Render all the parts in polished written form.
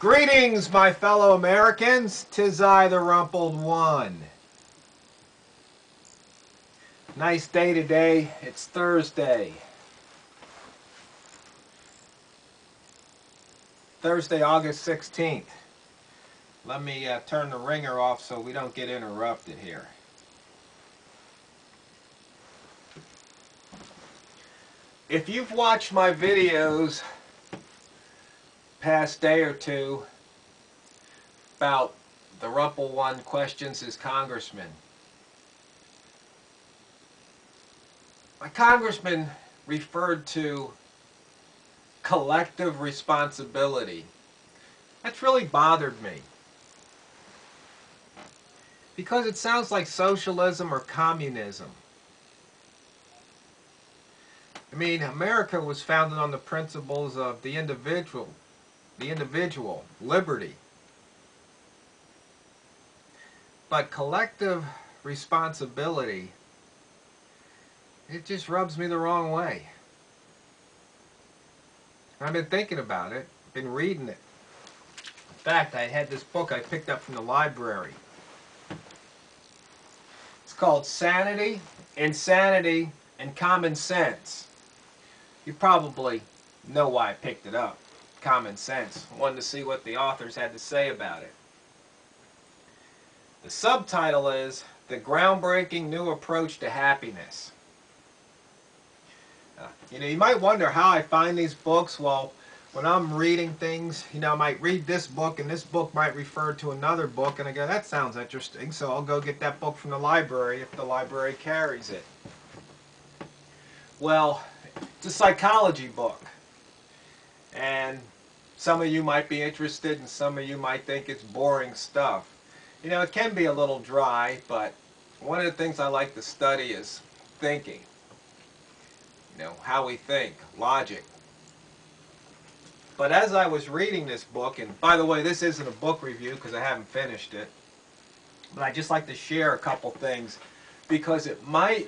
Greetings, my fellow Americans. 'Tis I, the Rumpled One. Nice day today. It's Thursday. Thursday, August 16th. Let me turn the ringer off so we don't get interrupted here. If you've watched my videos past day or two about the TheRumpledOne questions his congressman, my congressman referred to collective responsibility. That's really bothered me, because it sounds like socialism or communism. I mean, America was founded on the principles of the individual, liberty. But collective responsibility, it just rubs me the wrong way. I've been thinking about it, been reading it. In fact, I had this book I picked up from the library. It's called Sanity, Insanity, and Common Sense. You probably know why I picked it up. Common sense. I wanted to see what the authors had to say about it. The subtitle is The Groundbreaking New Approach to Happiness. You might wonder how I find these books. Well, when I'm reading things, I might read this book and this book might refer to another book, and I go, that sounds interesting, so I'll go get that book from the library if the library carries it. Well, it's a psychology book, and some of you might be interested and some of you might think it's boring stuff. It can be a little dry, but one of the things I like to study is thinking. How we think, logic. But as I was reading this book, and by the way, this isn't a book review because I haven't finished it, but I'd just like to share a couple things because it might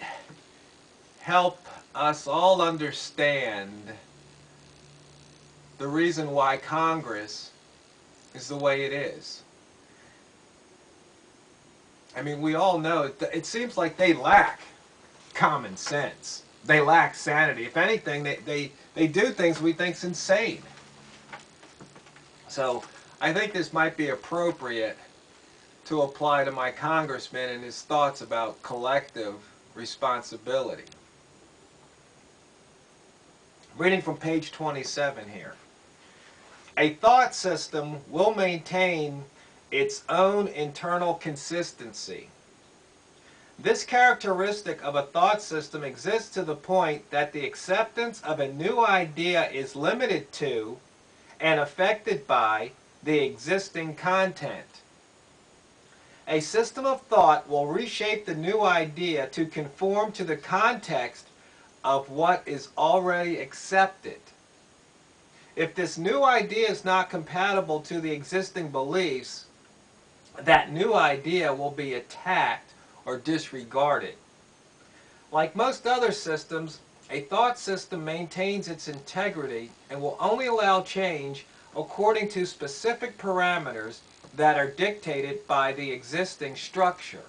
help us all understand the reason why Congress is the way it is. I mean, we all know it seems like they lack common sense. They lack sanity. If anything, they do things we think's insane. So I think this might be appropriate to apply to my congressman and his thoughts about collective responsibility. Reading from page 27 here. A thought system will maintain its own internal consistency. This characteristic of a thought system exists to the point that the acceptance of a new idea is limited to and affected by the existing content. A system of thought will reshape the new idea to conform to the context of what is already accepted. If this new idea is not compatible to the existing beliefs, that new idea will be attacked or disregarded. Like most other systems, a thought system maintains its integrity and will only allow change according to specific parameters that are dictated by the existing structure.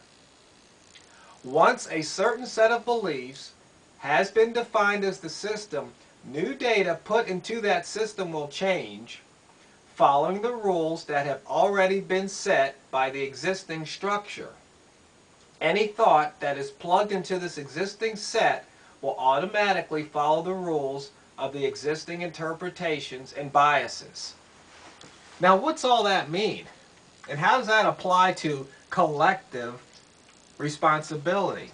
Once a certain set of beliefs has been defined as the system, new data put into that system will change, following the rules that have already been set by the existing structure. Any thought that is plugged into this existing set will automatically follow the rules of the existing interpretations and biases. Now, what's all that mean? And how does that apply to collective responsibility?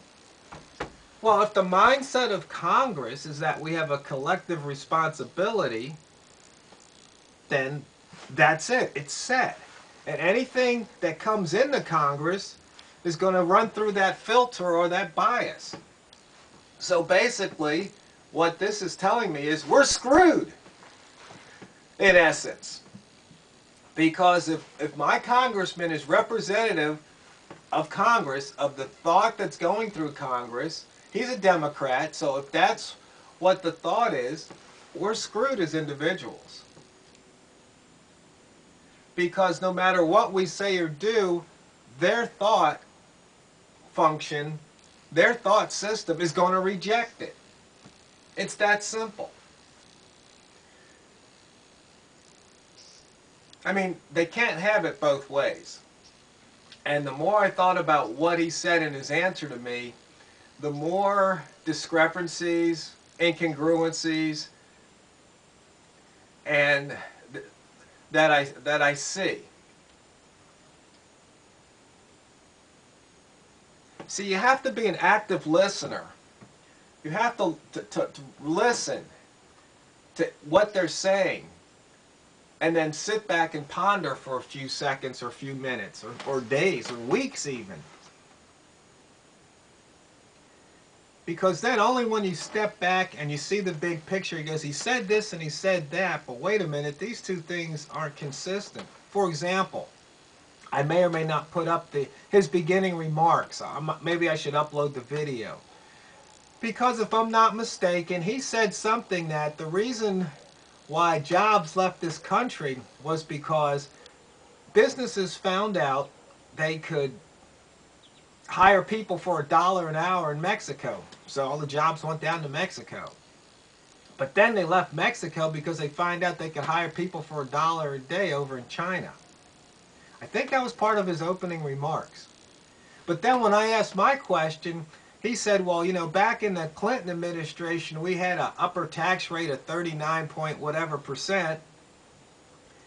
Well, if the mindset of Congress is that we have a collective responsibility, then that's it. It's set. And anything that comes into Congress is going to run through that filter or that bias. So basically, what this is telling me is we're screwed, in essence. Because if my congressman is representative of Congress, of the thought that's going through Congress, he's a Democrat, so if that's what the thought is, we're screwed as individuals. because no matter what we say or do, their thought function, their thought system is going to reject it. It's that simple. I mean, they can't have it both ways. And the more I thought about what he said in his answer to me, the more discrepancies, incongruencies, and that I see. See, you have to be an active listener. You have to listen to what they're saying, and then sit back and ponder for a few seconds or a few minutes or days or weeks even. Because then only when you step back and you see the big picture, he goes, he said this and he said that, but wait a minute, these two things aren't consistent. For example, I may or may not put up his beginning remarks. Maybe I should upload the video. Because if I'm not mistaken, he said something that the reason why jobs left this country was because businesses found out they could hire people for $1 an hour in Mexico. So all the jobs went down to Mexico. But then they left Mexico because they find out they could hire people for $1 a day over in China. I think that was part of his opening remarks. But then when I asked my question, he said, well, you know, back in the Clinton administration, we had an upper tax rate of 39 point whatever %.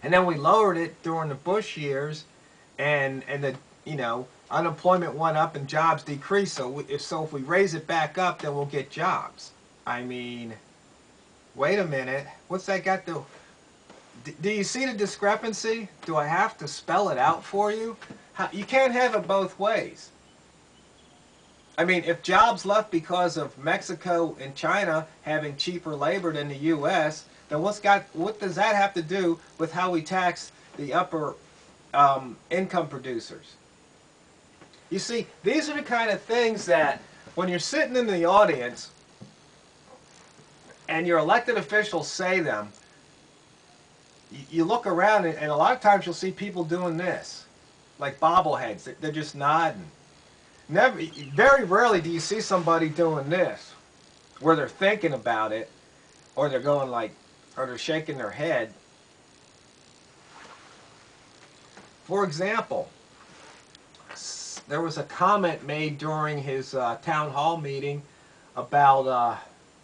And then we lowered it during the Bush years, and the, you know, unemployment went up and jobs decreased. So if we raise it back up, then we'll get jobs. I mean, wait a minute. What's that got to... Do you see the discrepancy? Do I have to spell it out for you? You can't have it both ways. I mean, if jobs left because of Mexico and China having cheaper labor than the U.S., then what does that have to do with how we tax the upper income producers? You see, these are the kind of things that when you're sitting in the audience and your elected officials say them, you look around and a lot of times you'll see people doing this, like bobbleheads. They're just nodding. Very rarely do you see somebody doing this, where they're thinking about it, or they're going like, or they're shaking their head. For example, there was a comment made during his town hall meeting about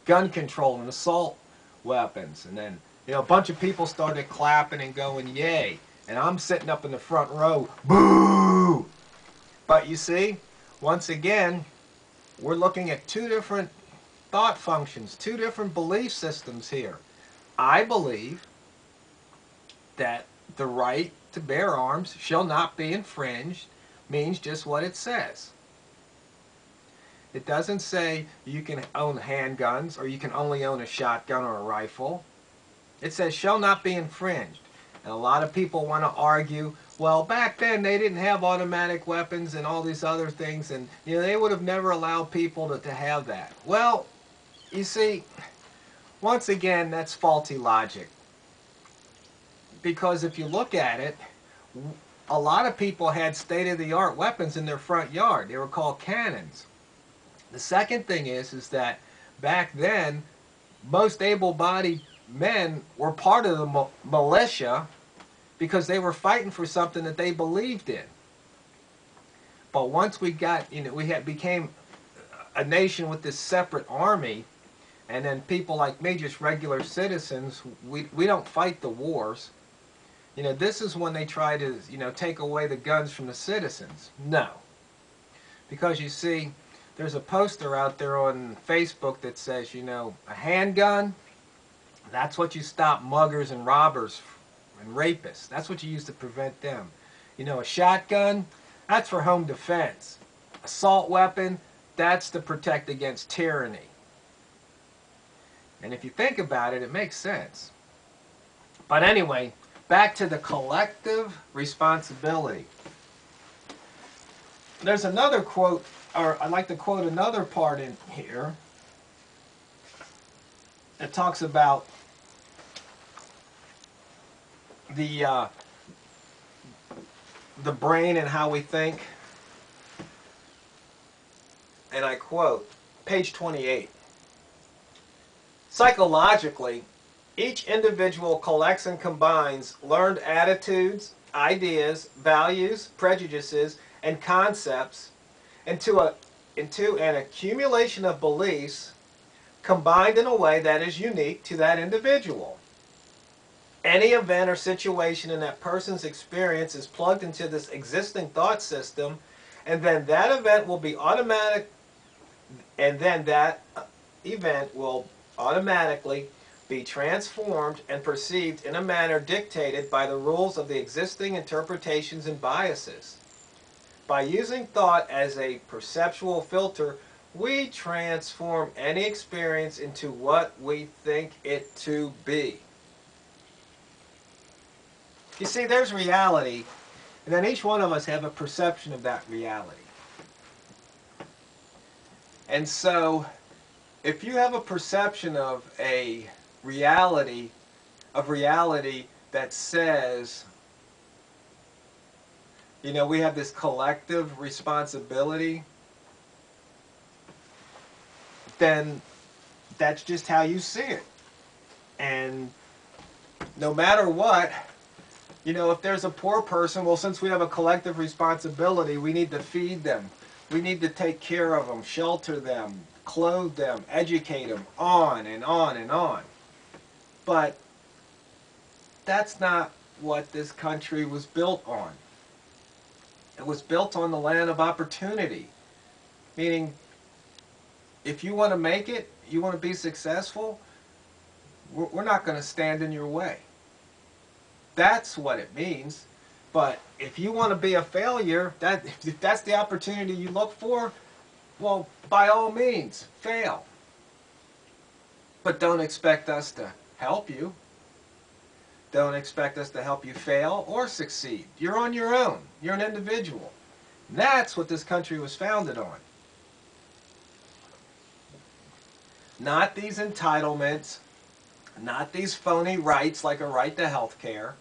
gun control and assault weapons, and then a bunch of people started clapping and going yay, and I'm sitting up in the front row, boo! But you see, once again, we're looking at two different thought functions, two different belief systems here. I believe that the right to bear arms shall not be infringed means just what it says. It doesn't say you can own handguns or you can only own a shotgun or a rifle. It says shall not be infringed. And a lot of people want to argue, well, back then they didn't have automatic weapons and all these other things, and they would have never allowed people to have that. Well, you see, once again, that's faulty logic. Because if you look at it, a lot of people had state-of-the-art weapons in their front yard. They were called cannons. The second thing is that back then, most able-bodied men were part of the militia because they were fighting for something that they believed in. But once we got, became a nation with this separate army, and then people like me, just regular citizens, we don't fight the wars. This is when they try to, take away the guns from the citizens. No. Because you see, there's a poster out there on Facebook that says, a handgun, that's what you stop muggers and robbers and rapists. That's what you use to prevent them. A shotgun, that's for home defense. Assault weapon, that's to protect against tyranny. And if you think about it, it makes sense. But anyway, back to the collective responsibility. There's another quote, or I'd like to quote another part in here that talks about the the brain and how we think. And I quote, page 28. Psychologically, each individual collects and combines learned attitudes, ideas, values, prejudices, and concepts into an accumulation of beliefs combined in a way that is unique to that individual. Any event or situation in that person's experience is plugged into this existing thought system, and then that event will be automatic, and then that event will automatically be transformed and perceived in a manner dictated by the rules of the existing interpretations and biases. By using thought as a perceptual filter, we transform any experience into what we think it to be. You see, there's reality, and then each one of us have a perception of that reality. And so, if you have a perception of a reality that says, you know, we have this collective responsibility, then that's just how you see it. And no matter what, you know, if there's a poor person, well, since we have a collective responsibility, we need to feed them. We need to take care of them, shelter them, clothe them, educate them, on and on and on. But that's not what this country was built on. It was built on the land of opportunity. Meaning, if you want to make it, you want to be successful, we're not going to stand in your way. That's what it means. But if you want to be a failure, if that's the opportunity you look for, well, by all means, fail. But don't expect us to help you. Don't expect us to help you fail or succeed. You're on your own. You're an individual. And that's what this country was founded on. Not these entitlements, not these phony rights like a right to health care.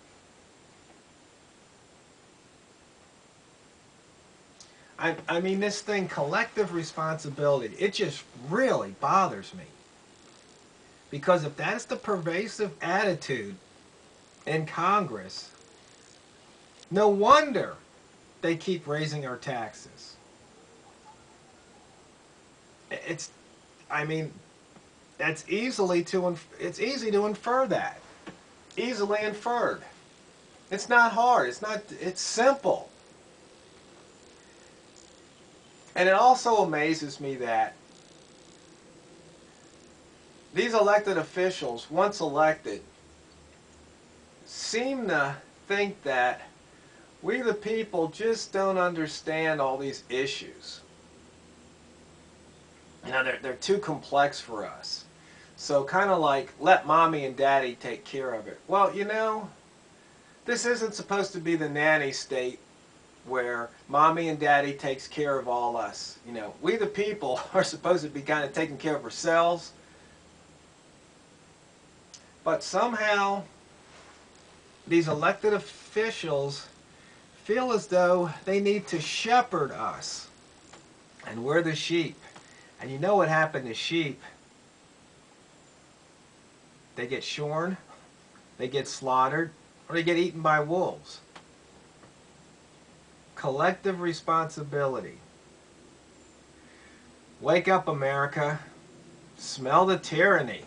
I mean, this thing, collective responsibility, it just really bothers me. Because if that's the pervasive attitude in Congress, no wonder they keep raising our taxes. I mean, it's easy to infer that. Easily inferred. It's not hard. It's simple. And it also amazes me that these elected officials, once elected, seem to think that we the people just don't understand all these issues. You know, they're too complex for us. So kind of like, let mommy and daddy take care of it. Well, you know, this isn't supposed to be the nanny state where mommy and daddy takes care of all us. You know, we the people are supposed to be kind of taking care of ourselves. But somehow, these elected officials feel as though they need to shepherd us. And we're the sheep. And you know what happened to sheep? They get shorn, they get slaughtered, or they get eaten by wolves. Collective responsibility. Wake up, America. Smell the tyranny.